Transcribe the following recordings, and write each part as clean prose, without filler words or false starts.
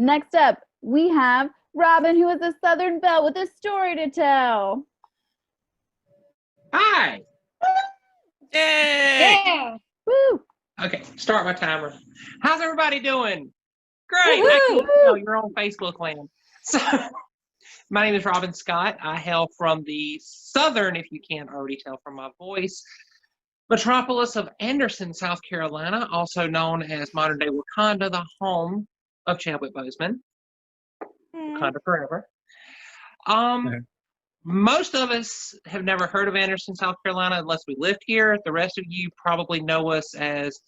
Next up, we have Robin, who is a Southern Belle with a story to tell. Hi. Yay! Yeah. Woo. Okay, start my timer. How's everybody doing? Great. Woo-hoo! I can tell you're on Facebook land. So, my name is Robin Scott. I hail from the southern, if you can't already tell from my voice, metropolis of Anderson, South Carolina, also known as modern-day Wakanda, the home of Chadwick Boseman. Wakanda forever. Most of us have never heard of Anderson, South Carolina, unless we lived here. The rest of you probably know us as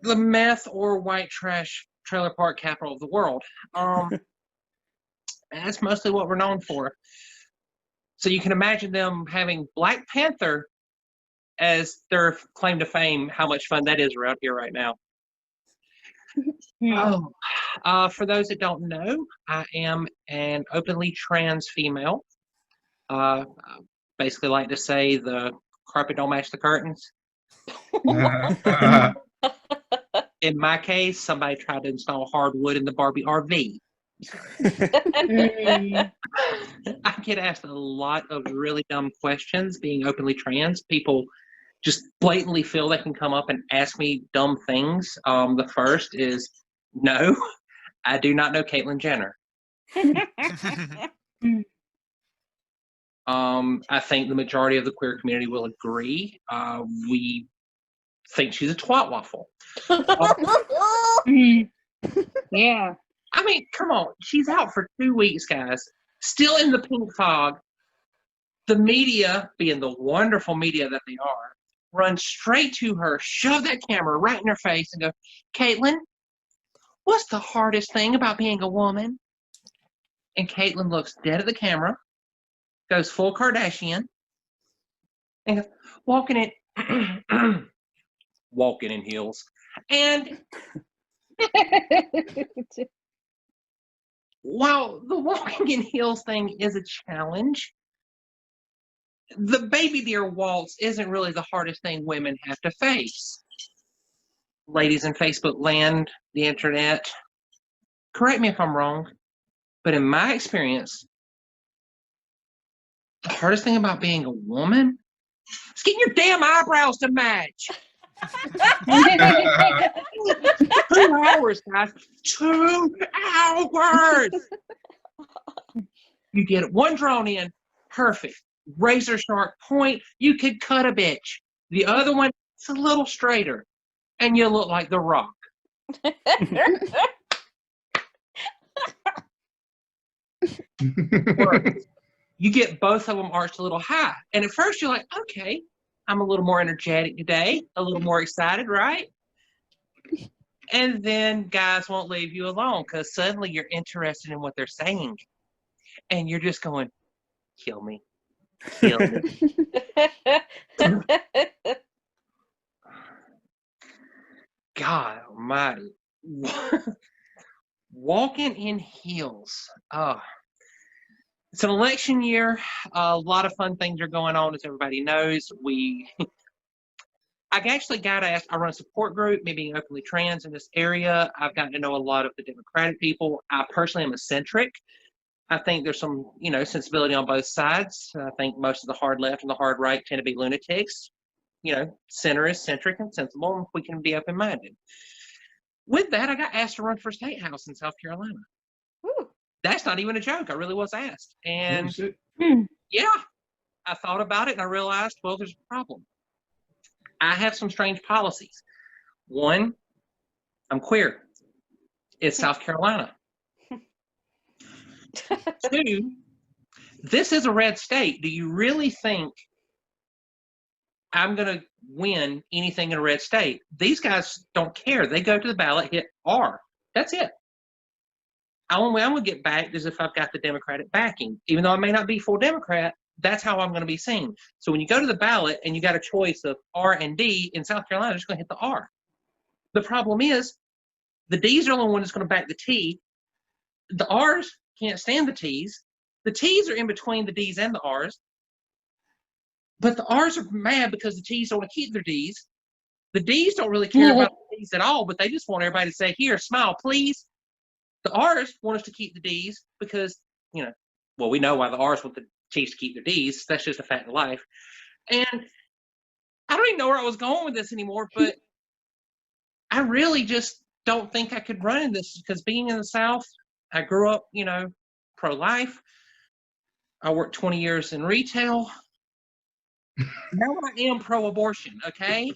the meth or white trash trailer park capital of the world. That's mostly what we're known for. So you can imagine them having Black Panther as their claim to fame, how much fun that is around here right now. For those that don't know, I am an openly trans female. Basically like to say the carpet don't match the curtains. In my case, somebody tried to install hardwood in the Barbie RV. I get asked a lot of really dumb questions being openly trans. People just blatantly feel they can come up and ask me dumb things. The first is, no, I do not know Caitlyn Jenner. I think the majority of the queer community will agree. We think she's a twat waffle. Yeah. I mean, come on. She's out for 2 weeks, guys. Still in the pink fog. The media, being the wonderful media that they are, run straight to her, shove that camera right in her face and go, Caitlyn, what's the hardest thing about being a woman? And Caitlyn looks dead at the camera, goes full Kardashian, and goes, walking in heels. And while the walking in heels thing is a challenge, the baby deer waltz isn't really the hardest thing women have to face. Ladies in Facebook land, the internet, correct me if I'm wrong, but in my experience, the hardest thing about being a woman is getting your damn eyebrows to match. 2 hours, guys. 2 hours. You get one drawn in, perfect. Razor sharp point, you could cut a bitch. The other one, it's a little straighter, and you look like The Rock. You get both of them arched a little high. And at first you're like, okay, I'm a little more energetic today, a little more excited, right? And then guys won't leave you alone because suddenly you're interested in what they're saying. And you're just going, kill me. Kill me. God almighty. Walking in heels. It's an election year. A lot of fun things are going on, as everybody knows. I actually got asked, I run a support group, me being openly trans in this area. I've gotten to know a lot of the Democratic people. I personally am eccentric. I think there's some, sensibility on both sides. I think most of the hard left and the hard right tend to be lunatics. Center is centric and sensible, and we can be open-minded. With that, I got asked to run for state house in South Carolina. Ooh. That's not even a joke. I really was asked. And yeah, I thought about it and I realized, well, there's a problem. I have some strange policies. One, I'm queer. It's South Carolina. 2, this is a red state. Do you really think I'm going to win anything in a red state? These guys don't care. They go to the ballot, hit R. That's it. The only way I'm going to get backed is if I've got the Democratic backing. Even though I may not be full Democrat, that's how I'm going to be seen. So when you go to the ballot and you got a choice of R and D, in South Carolina, you're just going to hit the R. The problem is the D's are the only one that's going to back the T. The R's can't stand the T's. The T's are in between the D's and the R's. But the R's are mad because the T's don't want to keep their D's. The D's don't really care about the T's at all, but they just want everybody to say, here, smile, please. The R's want us to keep the D's because, well, we know why the R's want the Chiefs to keep their D's. That's just a fact of life. And I don't even know where I was going with this anymore, but I really just don't think I could run in this because being in the South, I grew up, pro-life. I worked 20 years in retail. Now I am pro-abortion, okay?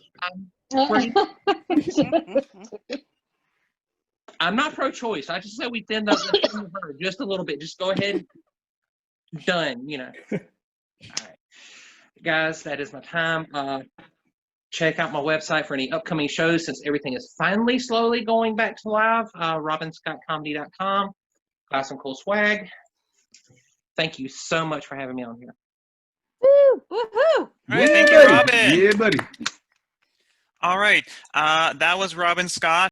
I'm not pro-choice. I just said we thinned up the herd just a little bit. Just go ahead. Done, All right. Guys, that is my time. Check out my website for any upcoming shows since everything is finally slowly going back to live. RobinScottComedy.com. Got some cool swag. Thank you so much for having me on here. Woo! Woohoo! All right, thank you, Robin. Yeah, buddy. All right, that was Robin Scott.